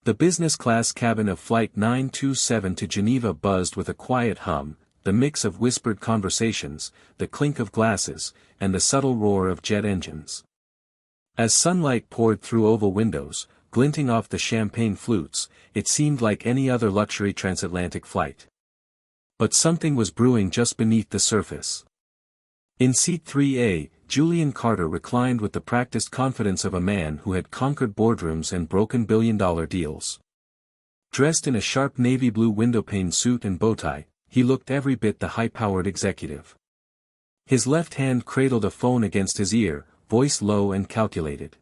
The business-class cabin of Flight 927 to Geneva buzzed with a quiet hum, the mix of whispered conversations, the clink of glasses, and the subtle roar of jet engines. As sunlight poured through oval windows, glinting off the champagne flutes, it seemed like any other luxury transatlantic flight. But something was brewing just beneath the surface. In seat 3A, Julian Carter reclined with the practiced confidence of a man who had conquered boardrooms and broken billion-dollar deals. Dressed in a sharp navy blue windowpane suit and bow tie, he looked every bit the high-powered executive. His left hand cradled a phone against his ear, voice low and calculated.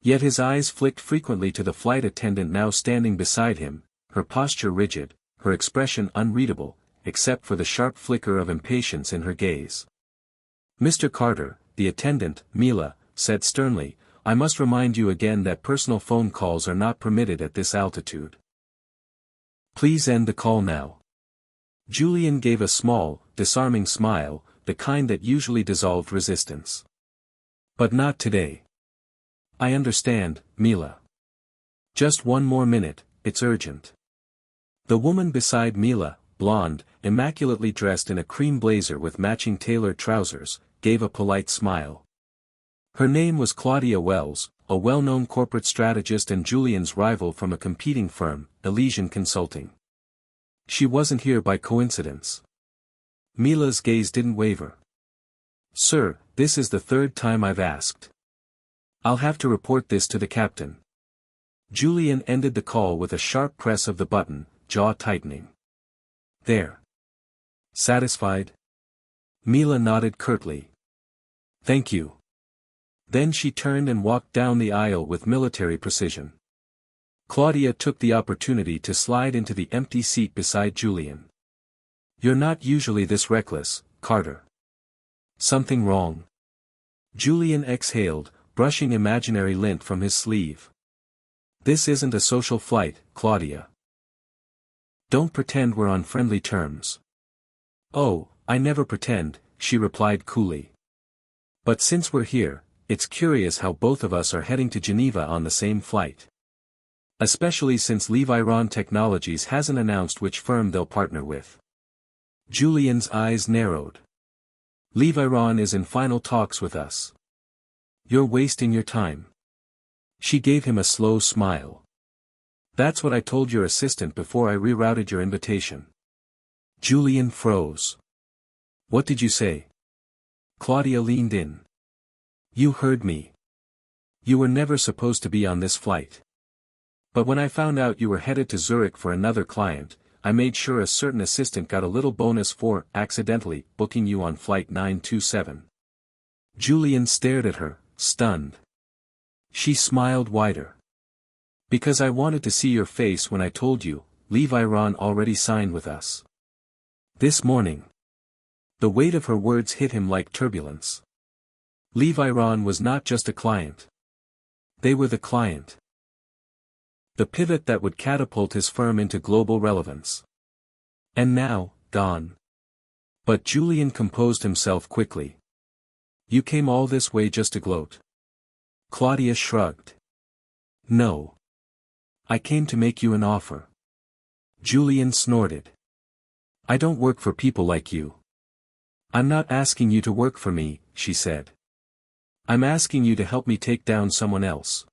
Yet his eyes flicked frequently to the flight attendant now standing beside him, her posture rigid, her expression unreadable, except for the sharp flicker of impatience in her gaze. "Mr. Carter," the attendant, Mila, said sternly, "I must remind you again that personal phone calls are not permitted at this altitude. Please end the call now." Julian gave a small, disarming smile, the kind that usually dissolved resistance. "But not today." "I understand, Mila. Just one more minute, it's urgent." The woman beside Mila, blonde, immaculately dressed in a cream blazer with matching tailored trousers, gave a polite smile. Her name was Claudia Wells, a well-known corporate strategist and Julian's rival from a competing firm, Elysian Consulting. She wasn't here by coincidence. Mila's gaze didn't waver. "Sir, this is the third time I've asked. I'll have to report this to the captain." Julian ended the call with a sharp press of the button, jaw tightening. "There. Satisfied?" Mila nodded curtly. "Thank you." Then she turned and walked down the aisle with military precision. Claudia took the opportunity to slide into the empty seat beside Julian. "You're not usually this reckless, Carter. Something wrong?" Julian exhaled, brushing imaginary lint from his sleeve. "This isn't a social flight, Claudia. Don't pretend we're on friendly terms." "Oh, I never pretend," she replied coolly. "But since we're here, it's curious how both of us are heading to Geneva on the same flight. Especially since Leviron Technologies hasn't announced which firm they'll partner with." Julian's eyes narrowed. "Leviron is in final talks with us. You're wasting your time." She gave him a slow smile. "That's what I told your assistant before I rerouted your invitation." Julian froze. "What did you say?" Claudia leaned in. "You heard me. You were never supposed to be on this flight. But when I found out you were headed to Zurich for another client, I made sure a certain assistant got a little bonus for, accidentally, booking you on Flight 927. Julian stared at her, stunned. She smiled wider. "Because I wanted to see your face when I told you, Leviron already signed with us. This morning." The weight of her words hit him like turbulence. Leviron was not just a client. They were the client. The pivot that would catapult his firm into global relevance. And now, gone. But Julian composed himself quickly. "You came all this way just to gloat?" Claudia shrugged. "No. I came to make you an offer." Julian snorted. "I don't work for people like you." "I'm not asking you to work for me," she said. "I'm asking you to help me take down someone else."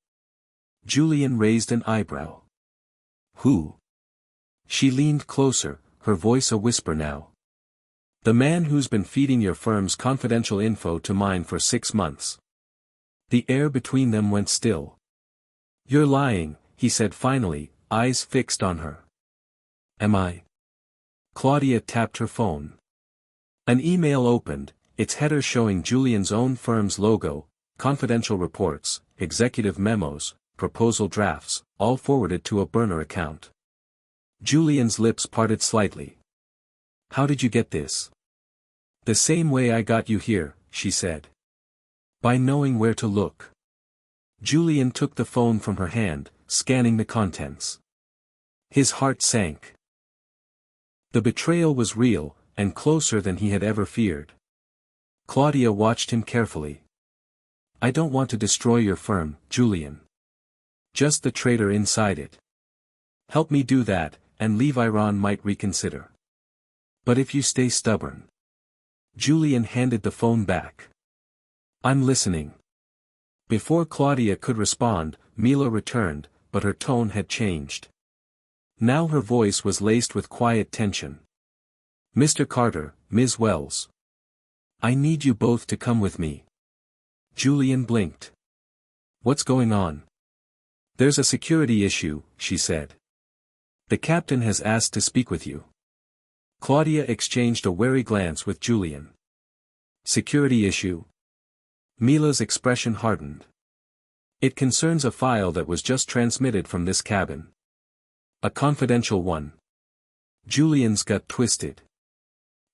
Julian raised an eyebrow. "Who?" She leaned closer, her voice a whisper now. "The man who's been feeding your firm's confidential info to mine for 6 months." The air between them went still. "You're lying," he said finally, eyes fixed on her. "Am I?" Claudia tapped her phone. An email opened, its header showing Julian's own firm's logo, confidential reports, executive memos, proposal drafts, all forwarded to a burner account. Julian's lips parted slightly. "How did you get this?" "The same way I got you here," she said. "By knowing where to look." Julian took the phone from her hand, scanning the contents. His heart sank. The betrayal was real, and closer than he had ever feared. Claudia watched him carefully. "I don't want to destroy your firm, Julian. Just the traitor inside it." Help me do that, and leave Iran might reconsider. But if you stay stubborn. Julian handed the phone back. I'm listening. Before Claudia could respond, Mila returned, but her tone had changed. Now her voice was laced with quiet tension. Mr. Carter, Ms. Wells. I need you both to come with me. Julian blinked. What's going on? There's a security issue, she said. The captain has asked to speak with you. Claudia exchanged a wary glance with Julian. Security issue? Mila's expression hardened. It concerns a file that was just transmitted from this cabin. A confidential one. Julian's gut twisted.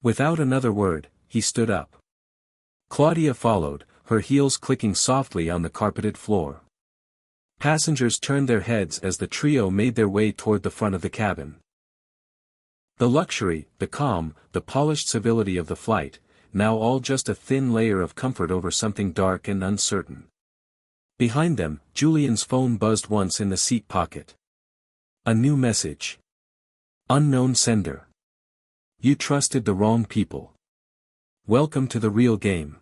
Without another word, he stood up. Claudia followed, her heels clicking softly on the carpeted floor. Passengers turned their heads as the trio made their way toward the front of the cabin. The luxury, the calm, the polished civility of the flight, now all just a thin layer of comfort over something dark and uncertain. Behind them, Julian's phone buzzed once in the seat pocket. A new message. Unknown sender. You trusted the wrong people. Welcome to the real game.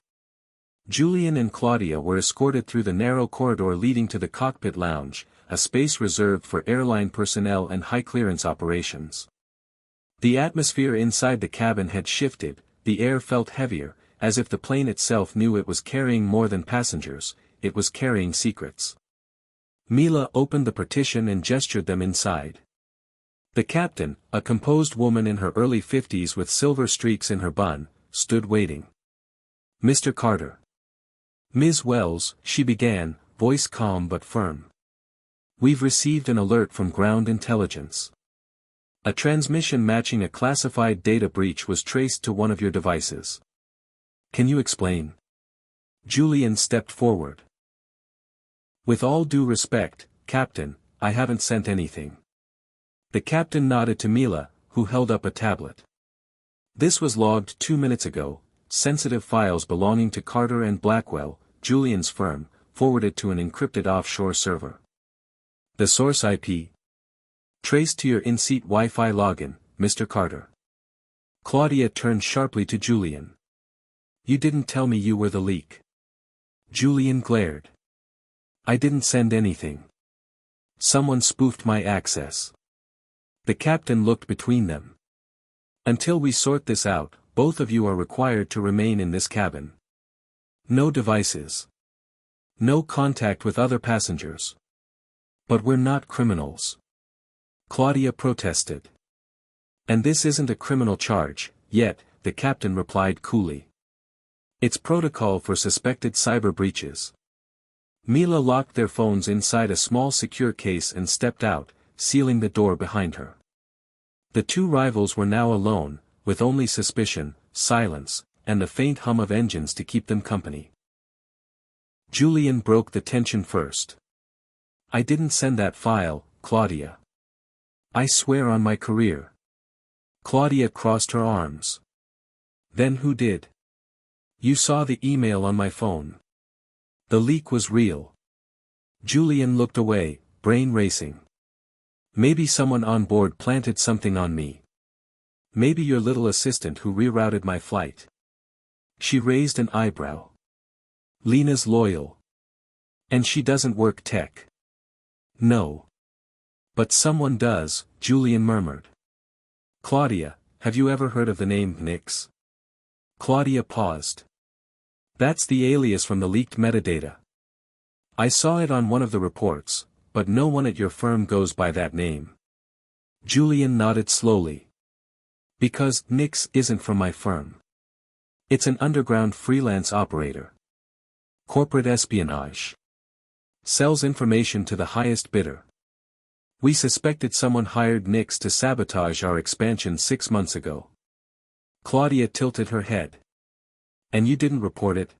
Julian and Claudia were escorted through the narrow corridor leading to the cockpit lounge, a space reserved for airline personnel and high-clearance operations. The atmosphere inside the cabin had shifted, the air felt heavier, as if the plane itself knew it was carrying more than passengers, it was carrying secrets. Mila opened the partition and gestured them inside. The captain, a composed woman in her early 50s with silver streaks in her bun, stood waiting. Mr. Carter. Ms. Wells, she began, voice calm but firm. We've received an alert from ground intelligence. A transmission matching a classified data breach was traced to one of your devices. Can you explain? Julian stepped forward. With all due respect, Captain, I haven't sent anything. The captain nodded to Mila, who held up a tablet. This was logged 2 minutes ago, sensitive files belonging to Carter and Blackwell, Julian's firm, forwarded to an encrypted offshore server. The source IP? Traced to your in-seat Wi-Fi login, Mr. Carter. Claudia turned sharply to Julian. You didn't tell me you were the leak. Julian glared. I didn't send anything. Someone spoofed my access. The captain looked between them. Until we sort this out, both of you are required to remain in this cabin. No devices. No contact with other passengers. But we're not criminals. Claudia protested. And this isn't a criminal charge, yet, the captain replied coolly. It's protocol for suspected cyber breaches. Mila locked their phones inside a small secure case and stepped out, sealing the door behind her. The two rivals were now alone, with only suspicion, silence, and the faint hum of engines to keep them company. Julian broke the tension first. I didn't send that file, Claudia. I swear on my career. Claudia crossed her arms. Then who did? You saw the email on my phone. The leak was real. Julian looked away, brain racing. Maybe someone on board planted something on me. Maybe your little assistant who rerouted my flight. She raised an eyebrow. Lena's loyal. And she doesn't work tech. No. But someone does, Julian murmured. Claudia, have you ever heard of the name Nix? Claudia paused. That's the alias from the leaked metadata. I saw it on one of the reports, but no one at your firm goes by that name. Julian nodded slowly. Because Nix isn't from my firm. It's an underground freelance operator. Corporate espionage. Sells information to the highest bidder. We suspected someone hired Nix to sabotage our expansion 6 months ago. Claudia tilted her head. And you didn't report it?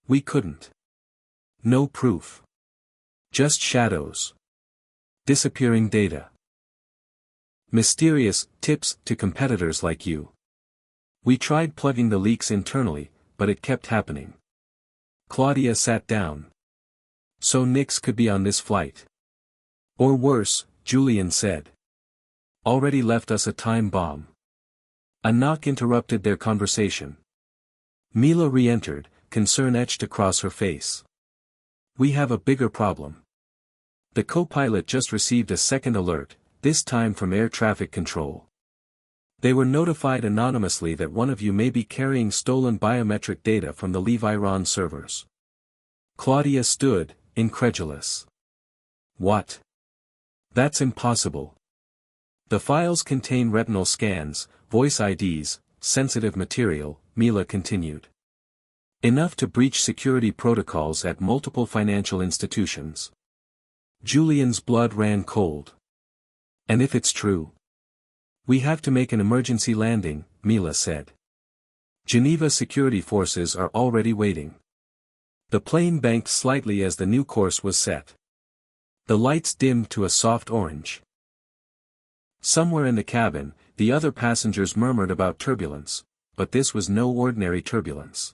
We couldn't. No proof. Just shadows. Disappearing data. Mysterious tips to competitors like you. We tried plugging the leaks internally, but it kept happening. Claudia sat down. So Nix could be on this flight. Or worse, Julian said. Already left us a time bomb. A knock interrupted their conversation. Mila re-entered, concern etched across her face. We have a bigger problem. The co-pilot just received a second alert, this time from air traffic control. They were notified anonymously that one of you may be carrying stolen biometric data from the Levi-Ron servers. Claudia stood, incredulous. What? That's impossible. The files contain retinal scans, voice IDs, sensitive material, Mila continued. Enough to breach security protocols at multiple financial institutions. Julian's blood ran cold. And if it's true? We have to make an emergency landing, Mila said. Geneva security forces are already waiting. The plane banked slightly as the new course was set. The lights dimmed to a soft orange. Somewhere in the cabin, the other passengers murmured about turbulence, but this was no ordinary turbulence.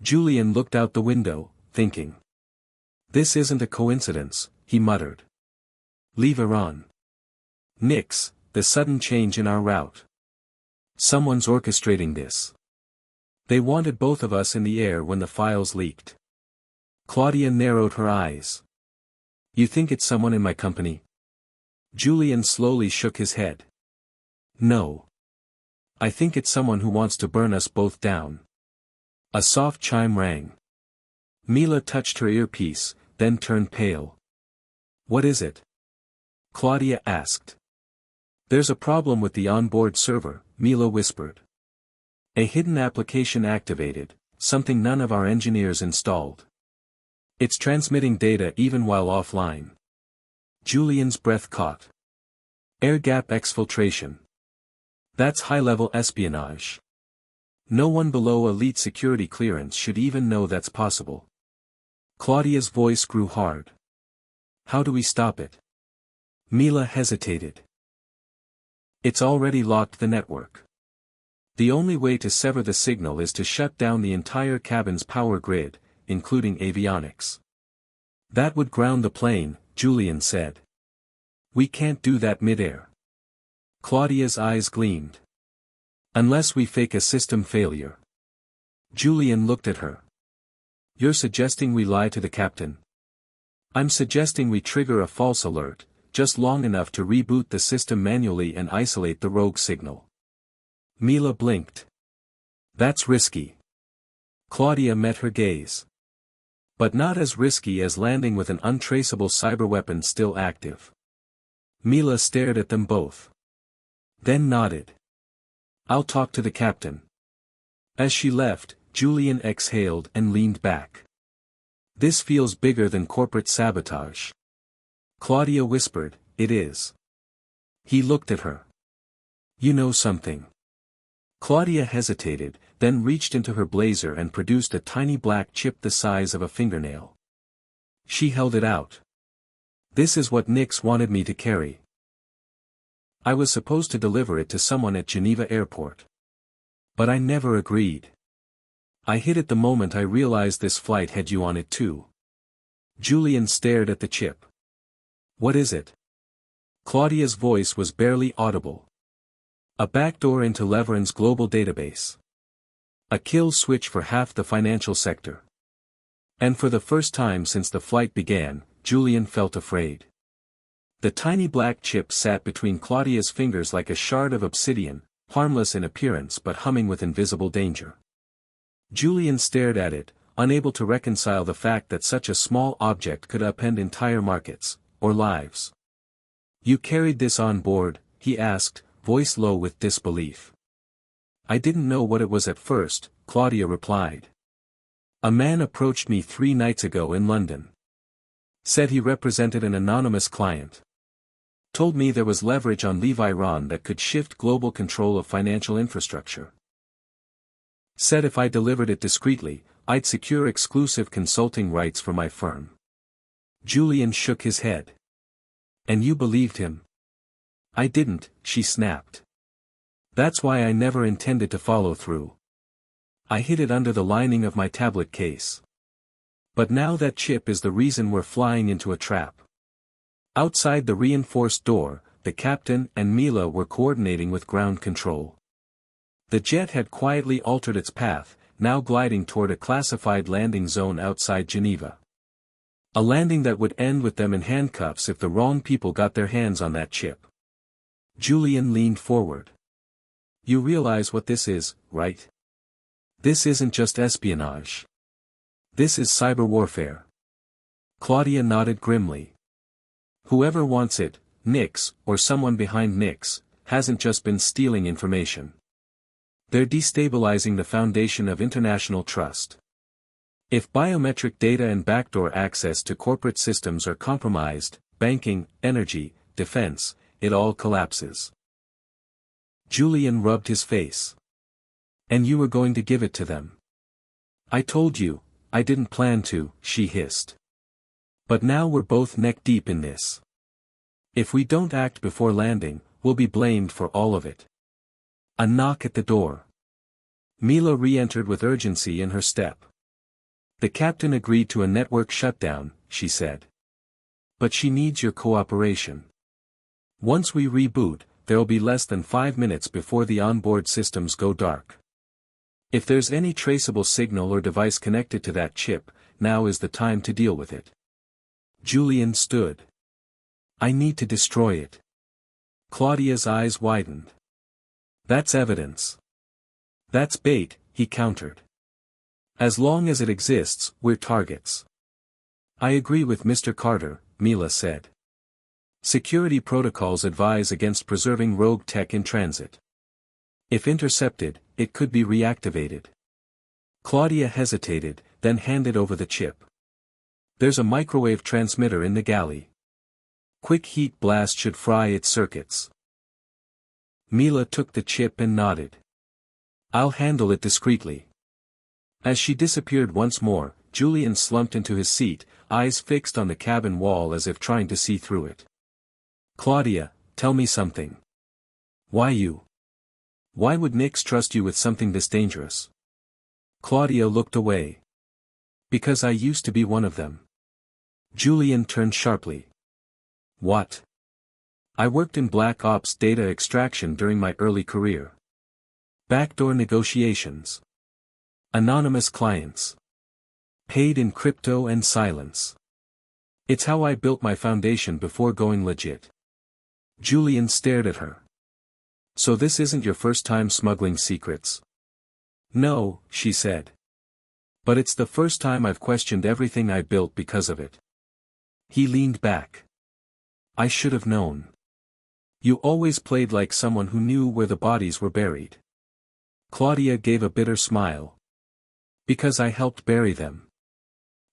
Julian looked out the window, thinking. This isn't a coincidence, he muttered. Leave Iran. Nix, the sudden change in our route. Someone's orchestrating this. They wanted both of us in the air when the files leaked. Claudia narrowed her eyes. You think it's someone in my company? Julian slowly shook his head. No. I think it's someone who wants to burn us both down. A soft chime rang. Mila touched her earpiece, then turned pale. What is it? Claudia asked. There's a problem with the onboard server, Mila whispered. A hidden application activated, something none of our engineers installed. It's transmitting data even while offline. Julian's breath caught. Air gap exfiltration. That's high-level espionage. No one below elite security clearance should even know that's possible. Claudia's voice grew hard. How do we stop it? Mila hesitated. It's already locked the network. The only way to sever the signal is to shut down the entire cabin's power grid, including avionics. That would ground the plane, Julian said. We can't do that mid-air. Claudia's eyes gleamed. Unless we fake a system failure. Julian looked at her. You're suggesting we lie to the captain? I'm suggesting we trigger a false alert, just long enough to reboot the system manually and isolate the rogue signal. Mila blinked. That's risky. Claudia met her gaze. But not as risky as landing with an untraceable cyberweapon still active. Mila stared at them both. Then nodded. I'll talk to the captain. As she left, Julian exhaled and leaned back. This feels bigger than corporate sabotage. Claudia whispered, it is. He looked at her. You know something. Claudia hesitated, then reached into her blazer and produced a tiny black chip the size of a fingernail. She held it out. This is what Nix wanted me to carry. I was supposed to deliver it to someone at Geneva Airport. But I never agreed. I hid it the moment I realized this flight had you on it too. Julian stared at the chip. What is it? Claudia's voice was barely audible. A backdoor into Leveren's global database. A kill switch for half the financial sector. And for the first time since the flight began, Julian felt afraid. The tiny black chip sat between Claudia's fingers like a shard of obsidian, harmless in appearance but humming with invisible danger. Julian stared at it, unable to reconcile the fact that such a small object could upend entire markets, or lives. You carried this on board, he asked, voice low with disbelief. I didn't know what it was at first, Claudia replied. A man approached me 3 nights ago in London. Said he represented an anonymous client. Told me there was leverage on Levi-Ron that could shift global control of financial infrastructure. Said if I delivered it discreetly, I'd secure exclusive consulting rights for my firm. Julian shook his head. And you believed him? I didn't, she snapped. That's why I never intended to follow through. I hid it under the lining of my tablet case. But now that chip is the reason we're flying into a trap. Outside the reinforced door, the captain and Mila were coordinating with ground control. The jet had quietly altered its path, now gliding toward a classified landing zone outside Geneva. A landing that would end with them in handcuffs if the wrong people got their hands on that chip. Julian leaned forward. You realize what this is, right? This isn't just espionage. This is cyber warfare. Claudia nodded grimly. Whoever wants it, Nix, or someone behind Nix, hasn't just been stealing information. They're destabilizing the foundation of international trust. If biometric data and backdoor access to corporate systems are compromised, banking, energy, defense, it all collapses. Julian rubbed his face. And you were going to give it to them. I told you, I didn't plan to, she hissed. But now we're both neck deep in this. If we don't act before landing, we'll be blamed for all of it. A knock at the door. Mila re-entered with urgency in her step. The captain agreed to a network shutdown, she said. But she needs your cooperation. Once we reboot, there'll be less than 5 minutes before the onboard systems go dark. If there's any traceable signal or device connected to that chip, now is the time to deal with it. Julian stood. I need to destroy it. Claudia's eyes widened. That's evidence. That's bait, he countered. As long as it exists, we're targets. I agree with Mr. Carter, Mila said. Security protocols advise against preserving rogue tech in transit. If intercepted, it could be reactivated. Claudia hesitated, then handed over the chip. There's a microwave transmitter in the galley. Quick heat blast should fry its circuits. Mila took the chip and nodded. I'll handle it discreetly. As she disappeared once more, Julian slumped into his seat, eyes fixed on the cabin wall as if trying to see through it. Claudia, tell me something. Why you? Why would Nix trust you with something this dangerous? Claudia looked away. Because I used to be one of them. Julian turned sharply. What? I worked in Black Ops data extraction during my early career. Backdoor negotiations. Anonymous clients. Paid in crypto and silence. It's how I built my foundation before going legit. Julian stared at her. So this isn't your first time smuggling secrets? No, she said. But it's the first time I've questioned everything I built because of it. He leaned back. I should have known. You always played like someone who knew where the bodies were buried. Claudia gave a bitter smile. Because I helped bury them.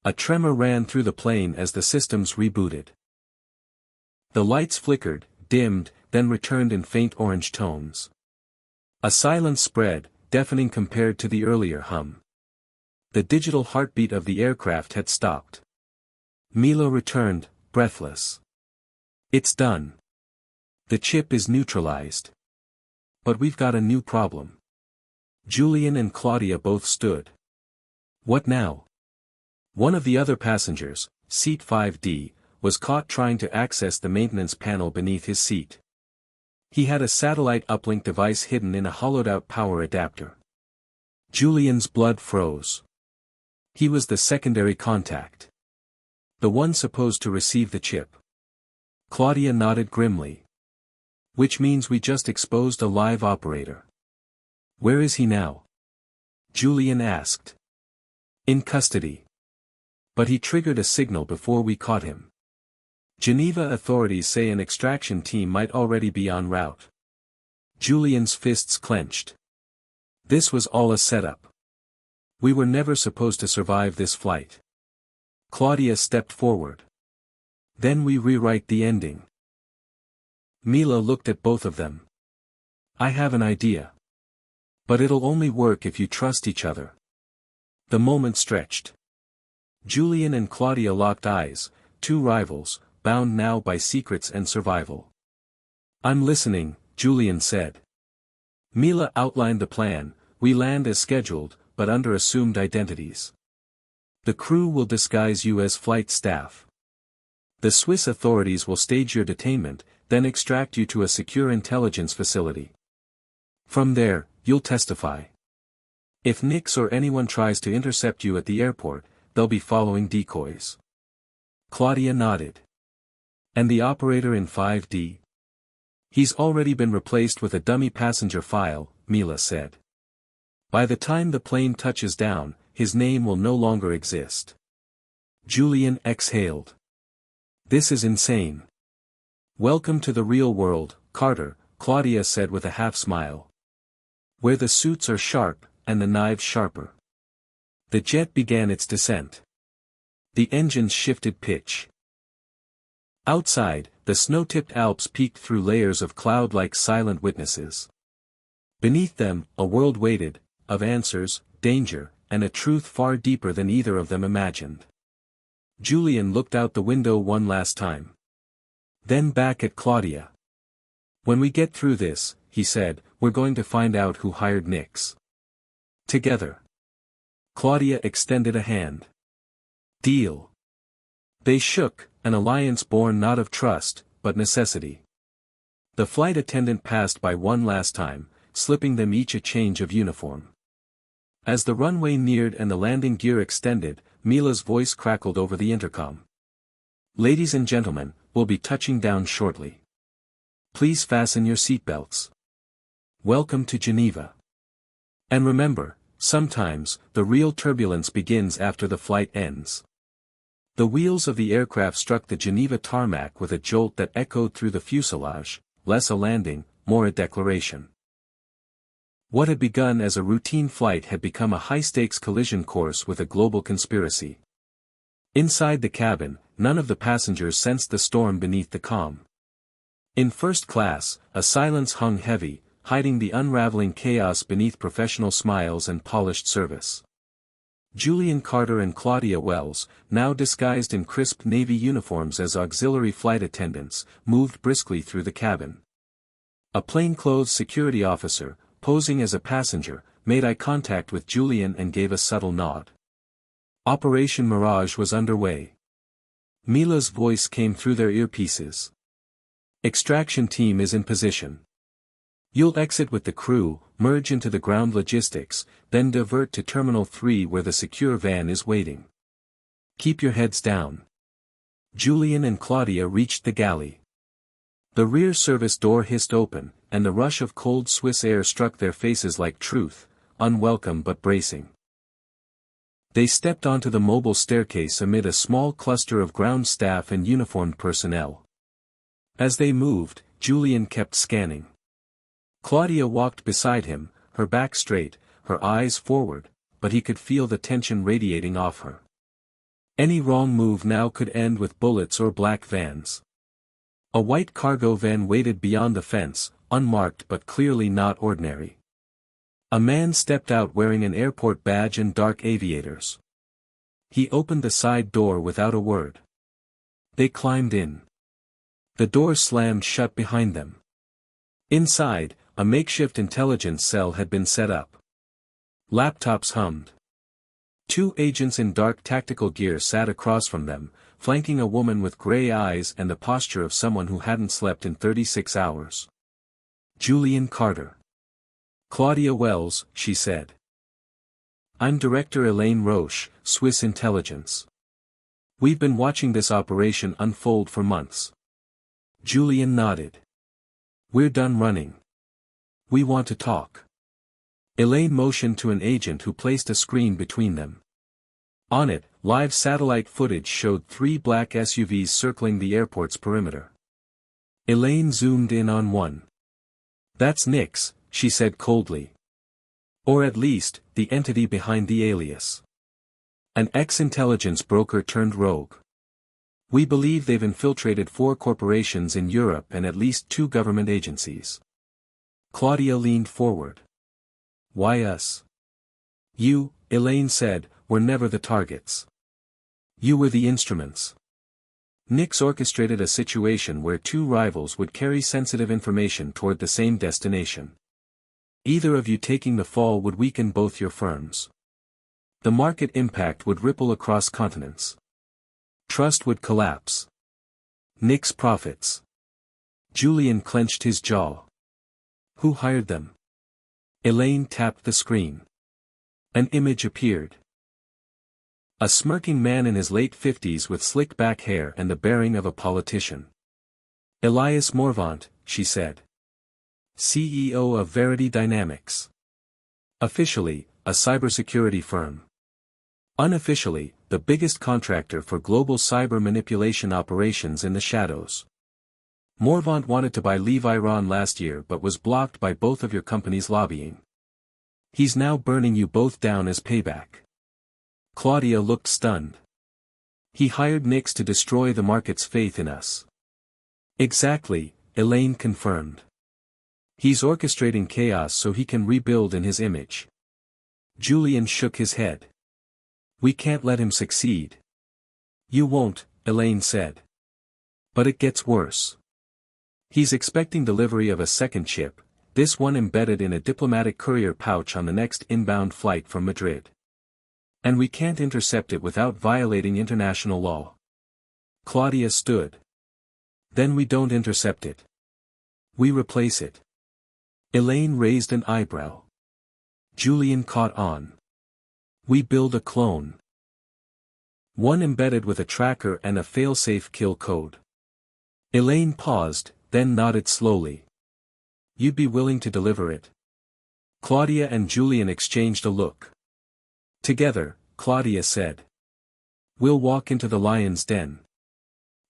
A tremor ran through the plane as the systems rebooted. The lights flickered, dimmed, then returned in faint orange tones. A silence spread, deafening compared to the earlier hum. The digital heartbeat of the aircraft had stopped. Mila returned, breathless. It's done. The chip is neutralized. But we've got a new problem. Julian and Claudia both stood. What now? One of the other passengers, seat 5D, was caught trying to access the maintenance panel beneath his seat. He had a satellite uplink device hidden in a hollowed-out power adapter. Julian's blood froze. He was the secondary contact. The one supposed to receive the chip. Claudia nodded grimly. Which means we just exposed a live operator. Where is he now? Julian asked. In custody. But he triggered a signal before we caught him. Geneva authorities say an extraction team might already be en route. Julian's fists clenched. This was all a setup. We were never supposed to survive this flight. Claudia stepped forward. Then we rewrite the ending. Mila looked at both of them. I have an idea. But it'll only work if you trust each other. The moment stretched. Julian and Claudia locked eyes, two rivals, bound now by secrets and survival. I'm listening, Julian said. Mila outlined the plan. We land as scheduled, but under assumed identities. The crew will disguise you as flight staff. The Swiss authorities will stage your detainment, then extract you to a secure intelligence facility. From there, you'll testify. If Nix or anyone tries to intercept you at the airport, they'll be following decoys. Claudia nodded. And the operator in 5D? He's already been replaced with a dummy passenger file, Mila said. By the time the plane touches down, his name will no longer exist. Julian exhaled. This is insane. Welcome to the real world, Carter, Claudia said with a half-smile. Where the suits are sharp, and the knives sharper. The jet began its descent. The engines shifted pitch. Outside, the snow-tipped Alps peeked through layers of cloud like silent witnesses. Beneath them, a world waited, of answers, danger, and a truth far deeper than either of them imagined. Julian looked out the window one last time. Then back at Claudia. When we get through this, he said, we're going to find out who hired Nix. Together. Claudia extended a hand. Deal. They shook, an alliance born not of trust, but necessity. The flight attendant passed by one last time, slipping them each a change of uniform. As the runway neared and the landing gear extended, Mila's voice crackled over the intercom. Ladies and gentlemen, we'll be touching down shortly. Please fasten your seatbelts. Welcome to Geneva. And remember, sometimes, the real turbulence begins after the flight ends. The wheels of the aircraft struck the Geneva tarmac with a jolt that echoed through the fuselage, less a landing, more a declaration. What had begun as a routine flight had become a high-stakes collision course with a global conspiracy. Inside the cabin, none of the passengers sensed the storm beneath the calm. In first class, a silence hung heavy, hiding the unraveling chaos beneath professional smiles and polished service. Julian Carter and Claudia Wells, now disguised in crisp Navy uniforms as auxiliary flight attendants, moved briskly through the cabin. A plainclothes security officer, posing as a passenger, made eye contact with Julian and gave a subtle nod. Operation Mirage was underway. Mila's voice came through their earpieces. Extraction team is in position. You'll exit with the crew, merge into the ground logistics, then divert to Terminal 3 where the secure van is waiting. Keep your heads down. Julian and Claudia reached the galley. The rear service door hissed open, and the rush of cold Swiss air struck their faces like truth, unwelcome but bracing. They stepped onto the mobile staircase amid a small cluster of ground staff and uniformed personnel. As they moved, Julian kept scanning. Claudia walked beside him, her back straight, her eyes forward, but he could feel the tension radiating off her. Any wrong move now could end with bullets or black vans. A white cargo van waited beyond the fence, unmarked but clearly not ordinary. A man stepped out wearing an airport badge and dark aviators. He opened the side door without a word. They climbed in. The door slammed shut behind them. Inside, a makeshift intelligence cell had been set up. Laptops hummed. Two agents in dark tactical gear sat across from them, flanking a woman with gray eyes and the posture of someone who hadn't slept in 36 hours. Julian Carter. Claudia Wells, she said. I'm Director Elaine Roche, Swiss Intelligence. We've been watching this operation unfold for months. Julian nodded. We're done running. We want to talk. Elaine motioned to an agent who placed a screen between them. On it, live satellite footage showed 3 black SUVs circling the airport's perimeter. Elaine zoomed in on one. That's Nix, she said coldly. Or at least, the entity behind the alias. An ex-intelligence broker turned rogue. We believe they've infiltrated 4 corporations in Europe and at least 2 government agencies. Claudia leaned forward. Why us? You, Elaine said, were never the targets. You were the instruments. Nix orchestrated a situation where 2 rivals would carry sensitive information toward the same destination. Either of you taking the fall would weaken both your firms. The market impact would ripple across continents. Trust would collapse. Nick's profits. Julian clenched his jaw. Who hired them? Elaine tapped the screen. An image appeared. A smirking man in his late 50s with slick back hair and the bearing of a politician. Elias Morvant, she said. CEO of Verity Dynamics. Officially, a cybersecurity firm. Unofficially, the biggest contractor for global cyber manipulation operations in the shadows. Morvant wanted to buy Levi Ron last year but was blocked by both of your companies lobbying. He's now burning you both down as payback. Claudia looked stunned. He hired Nix to destroy the market's faith in us. Exactly, Elaine confirmed. He's orchestrating chaos so he can rebuild in his image. Julian shook his head. We can't let him succeed. You won't, Elaine said. But it gets worse. He's expecting delivery of a second chip, this one embedded in a diplomatic courier pouch on the next inbound flight from Madrid. And we can't intercept it without violating international law. Claudia stood. Then we don't intercept it. We replace it. Elaine raised an eyebrow. Julian caught on. We build a clone. One embedded with a tracker and a failsafe kill code. Elaine paused, then nodded slowly. You'd be willing to deliver it? Claudia and Julian exchanged a look. Together, Claudia said. We'll walk into the lion's den.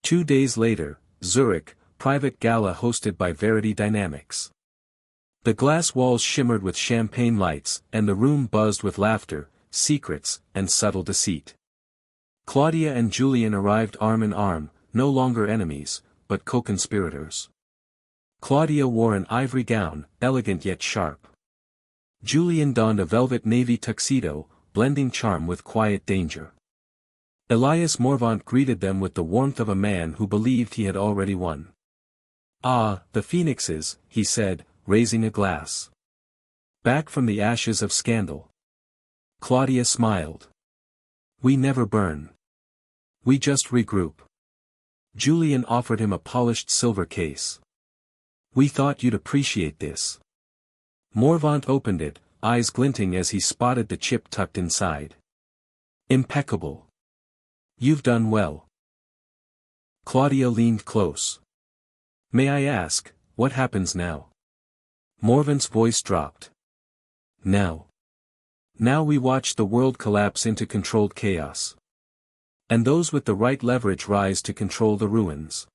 2 days later, Zurich, private gala hosted by Verity Dynamics. The glass walls shimmered with champagne lights, and the room buzzed with laughter, secrets, and subtle deceit. Claudia and Julian arrived arm in arm, no longer enemies, but co-conspirators. Claudia wore an ivory gown, elegant yet sharp. Julian donned a velvet navy tuxedo, blending charm with quiet danger. Elias Morvant greeted them with the warmth of a man who believed he had already won. Ah, the phoenixes, he said, raising a glass. Back from the ashes of scandal. Claudia smiled. We never burn. We just regroup. Julian offered him a polished silver case. We thought you'd appreciate this. Morvant opened it, eyes glinting as he spotted the chip tucked inside. Impeccable. You've done well. Claudia leaned close. May I ask, what happens now? Morvant's voice dropped. Now we watch the world collapse into controlled chaos. And those with the right leverage rise to control the ruins.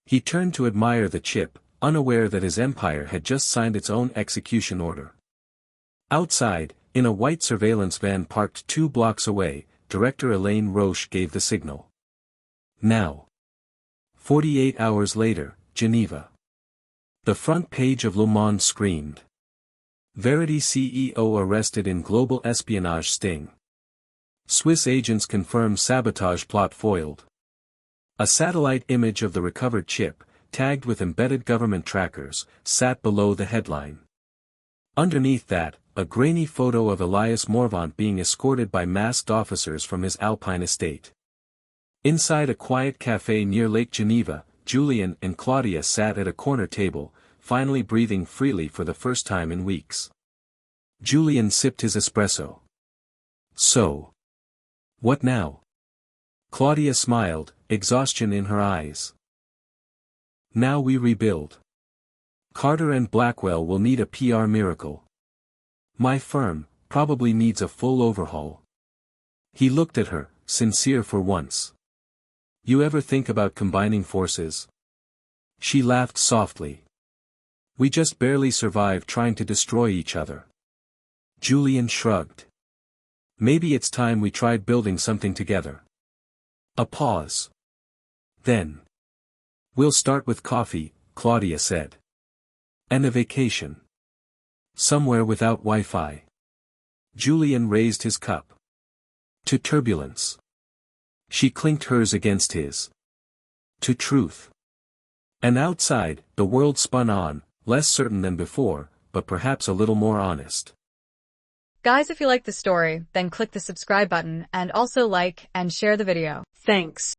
He turned to admire the chip, unaware that his empire had just signed its own execution order. Outside, in a white surveillance van parked 2 blocks away, Director Elaine Roche gave the signal. Now. 48 hours later, Geneva. The front page of Le Monde screamed. Verity CEO arrested in global espionage sting. Swiss agents confirm sabotage plot foiled. A satellite image of the recovered chip, tagged with embedded government trackers, sat below the headline. Underneath that, a grainy photo of Elias Morvant being escorted by masked officers from his Alpine estate. Inside a quiet cafe near Lake Geneva, Julian and Claudia sat at a corner table, finally breathing freely for the first time in weeks. Julian sipped his espresso. So. What now? Claudia smiled, exhaustion in her eyes. Now we rebuild. Carter and Blackwell will need a PR miracle. My firm probably needs a full overhaul. He looked at her, sincere for once. You ever think about combining forces? She laughed softly. We just barely survive trying to destroy each other. Julian shrugged. Maybe it's time we tried building something together. A pause. Then. We'll start with coffee, Claudia said. And a vacation. Somewhere without Wi-Fi. Julian raised his cup. To turbulence. She clinked hers against his. To truth. And outside, the world spun on, less certain than before, but perhaps a little more honest. Guys, if you like the story, then click the subscribe button and also like and share the video. Thanks.